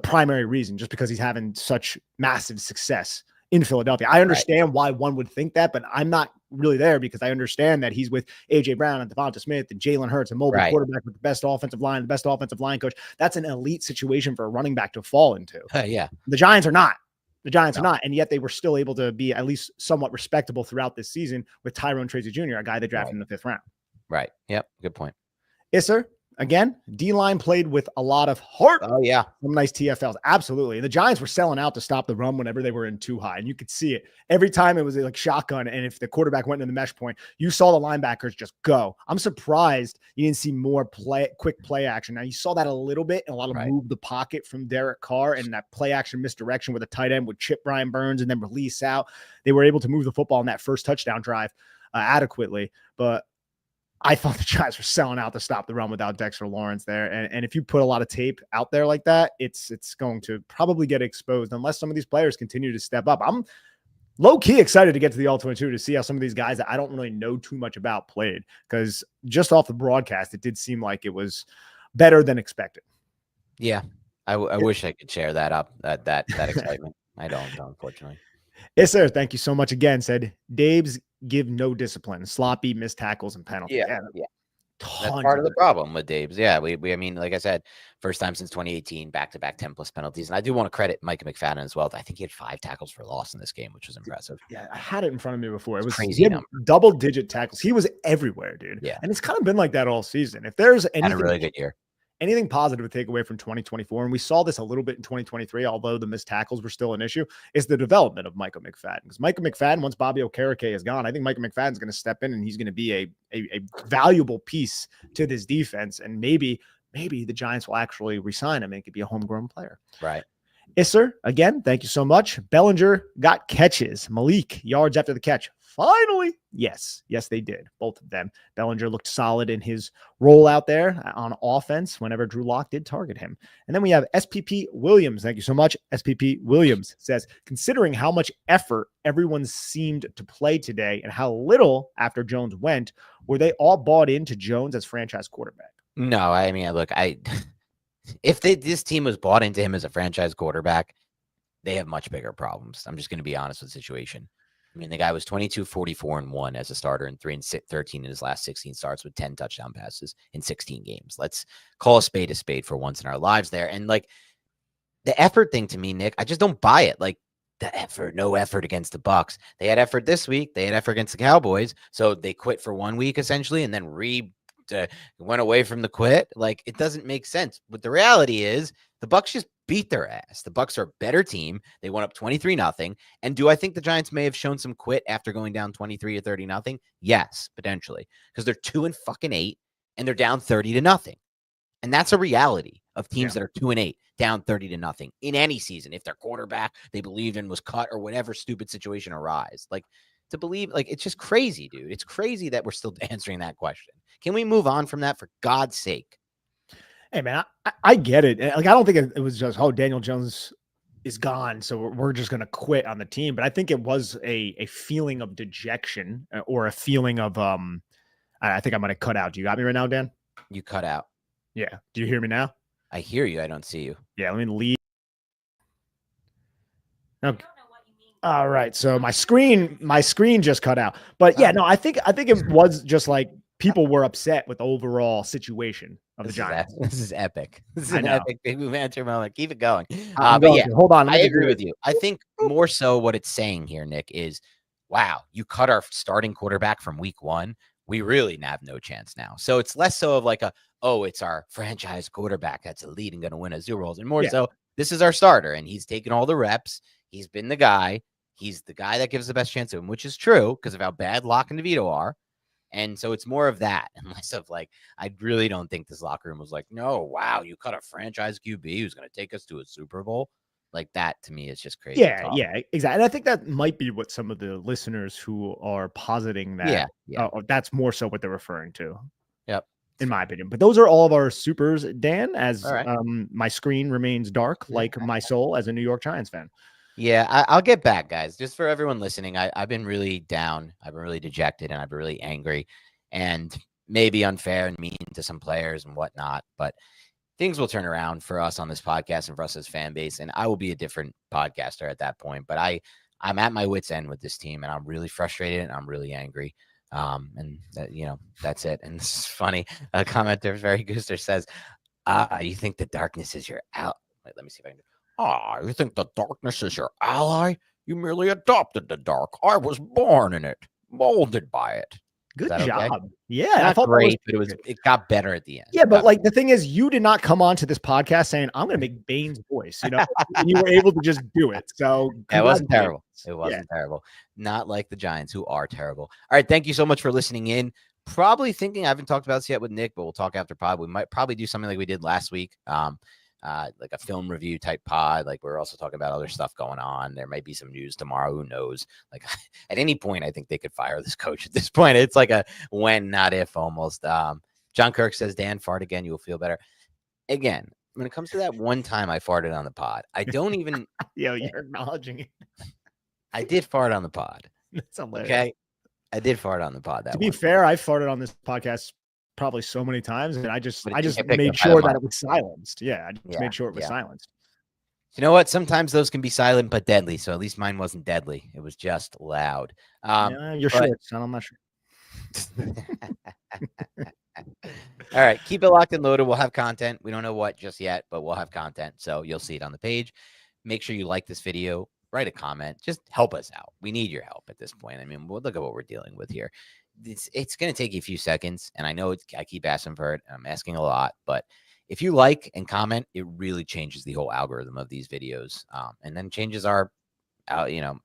primary reason, just because he's having such massive success in Philadelphia. I understand why one would think that, but I'm not really there because I understand that he's with AJ Brown and Devonta Smith and Jalen Hurts, a mobile quarterback with the best offensive line coach. That's an elite situation for a running back to fall into. Yeah. The Giants are not. The Giants are not. And yet they were still able to be at least somewhat respectable throughout this season with Tyrone Tracy Jr., a guy they drafted in the 5th round. Right. Yep. Good point. Yes, sir. Again, D-line played with a lot of heart. Oh, yeah. Some nice TFLs. Absolutely. The Giants were selling out to stop the run whenever they were in too high. And you could see it. Every time it was like shotgun. And if the quarterback went into the mesh point, you saw the linebackers just go. I'm surprised you didn't see more quick play action. Now, you saw that a little bit and a lot of move the pocket from Derek Carr and that play action misdirection with a tight end would chip Brian Burns and then release out. They were able to move the football in that first touchdown drive adequately. But I thought the Giants were selling out to stop the run without Dexter Lawrence there. And if you put a lot of tape out there like that, it's going to probably get exposed unless some of these players continue to step up. I'm low-key excited to get to the All-22 to see how some of these guys that I don't really know too much about played, because just off the broadcast, it did seem like it was better than expected. Yeah. I wish I could share that excitement. I don't, unfortunately. Yes, sir. Thank you so much again. Said Dave's give no discipline, sloppy, missed tackles, and penalties. Yeah. That's part of the problem with Dave's. Yeah, I mean, like I said, first time since 2018, back-to-back 10+ penalties. And I do want to credit Micah McFadden as well. I think he had 5 tackles for loss in this game, which was impressive. Yeah, I had it in front of me before. It was crazy. Double-digit tackles. He was everywhere, dude. Yeah. And it's kind of been like that all season. If there's anything, had a really good year. Anything positive to take away from 2024, and we saw this a little bit in 2023, although the missed tackles were still an issue, is the development of Micah McFadden. Because Micah McFadden, once Bobby Okereke is gone, I think Micah McFadden's going to step in and he's going to be a valuable piece to this defense. And maybe the Giants will actually resign him and it could be a homegrown player. Right. Yes, sir. Again, thank you so much. Bellinger got catches. Malik, yards after the catch. Finally. Yes, they did. Both of them. Bellinger looked solid in his role out there on offense whenever Drew Lock did target him. And then we have SPP Williams. Thank you so much. SPP Williams says, considering how much effort everyone seemed to play today and how little after Jones went, were they all bought into Jones as franchise quarterback? No, I mean, look, if this team was bought into him as a franchise quarterback, they have much bigger problems. I'm just going to be honest with the situation. I mean, the guy was 22, 44, and 1 as a starter and 3 and 13 in his last 16 starts with 10 touchdown passes in 16 games. Let's call a spade for once in our lives there. And like the effort thing to me, Nick, I just don't buy it. Like no effort against the Bucs. They had effort this week. They had effort against the Cowboys. So they quit for 1 week essentially and then went away from the quit. Like it doesn't make sense. But the reality is the Bucs just beat their ass. The Bucs are a better team. They went up 23-0. And do I think the Giants may have shown some quit after going down 23 or 30-0? Yes, potentially, because they're 2-8 and they're down 30-0. And that's a reality of teams that are 2-8, down 30-0 in any season. If their quarterback they believed in was cut or whatever stupid situation arise, like to believe, like it's just crazy, dude. It's crazy that we're still answering that question. Can we move on from that for God's sake? Hey, man, I get it. Like, I don't think it was just, Daniel Jones is gone, so we're just going to quit on the team. But I think it was a feeling of dejection or a feeling of I think I'm going to cut out. Do you got me right now, Dan? You cut out. Yeah. Do you hear me now? I hear you. I don't see you. Yeah. Let me leave. Okay. All right. So my screen just cut out. But yeah, no, I think it was just like people were upset with the overall situation of the Giants. This is epic. This is an epic big move answer moment. Keep it going. But yeah, hold on. I agree with you. I think more so what it's saying here, Nick, is wow, you cut our starting quarterback from week 1. We really have no chance now. So it's less so of like it's our franchise quarterback that's elite and going to win a Super Bowls, and more so this is our starter and he's taken all the reps. He's been the guy. He's the guy that gives the best chance to him, which is true because of how bad Locke and DeVito are. And so it's more of that and less of like, I really don't think this locker room was like, no, wow, you cut a franchise QB who's going to take us to a Super Bowl. Like that to me is just crazy. Yeah, exactly. And I think that might be what some of the listeners who are positing that. That's more so what they're referring to. Yep. In my opinion. But those are all of our supers, Dan, as my screen remains dark like my soul as a New York Giants fan. Yeah, I'll get back, guys. Just for everyone listening, I've been really down. I've been really dejected and I've been really angry and maybe unfair and mean to some players and whatnot. But things will turn around for us on this podcast and for us as fan base. And I will be a different podcaster at that point. But I'm at my wit's end with this team and I'm really frustrated and I'm really angry. That's it. And this is funny. A commenter, Very Gooster, says, you think the darkness is your out. Wait, let me see if I can do. You think the darkness is your ally? You merely adopted the dark. I was born in it, molded by it. Good job. Okay? Yeah, I thought great, but it got better at the end. Yeah, but like the thing is, you did not come on to this podcast saying I'm going to make Bane's voice. You know, and you were able to just do it. So it wasn't terrible. It wasn't terrible. Not like the Giants, who are terrible. All right, thank you so much for listening in. Probably thinking I haven't talked about this yet with Nick, but we'll talk after pod. We might probably do something like we did last week. Like a film review type pod. Like we're also talking about other stuff going on. There might be some news tomorrow. Who knows? Like at any point, I think they could fire this coach at this point. It's like a when, not if almost. John Kirk says, Dan, fart again. You will feel better. Again, when it comes to that one time I farted on the pod, I don't even. You're acknowledging it. I did fart on the pod. That's hilarious. Okay. I did fart on the pod. To be fair, I farted on this podcast probably so many times, and I just made sure that it was silenced. Yeah, I just made sure it was silenced. You know what? Sometimes those can be silent but deadly. So at least mine wasn't deadly. It was just loud. You're short, son. I'm not sure. All right, keep it locked and loaded. We'll have content. We don't know what just yet, but we'll have content. So you'll see it on the page. Make sure you like this video. Write a comment. Just help us out. We need your help at this point. I mean, look at what we're dealing with here. It's going to take you a few seconds, and I know I keep asking for it. I'm asking a lot, but if you like and comment, it really changes the whole algorithm of these videos, and then changes our,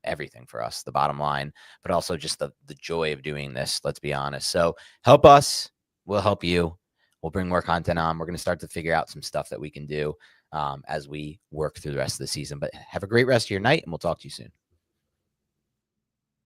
everything for us, the bottom line, but also just the joy of doing this. Let's be honest. So help us. We'll help you. We'll bring more content on. We're going to start to figure out some stuff that we can do as we work through the rest of the season. But have a great rest of your night, and we'll talk to you soon.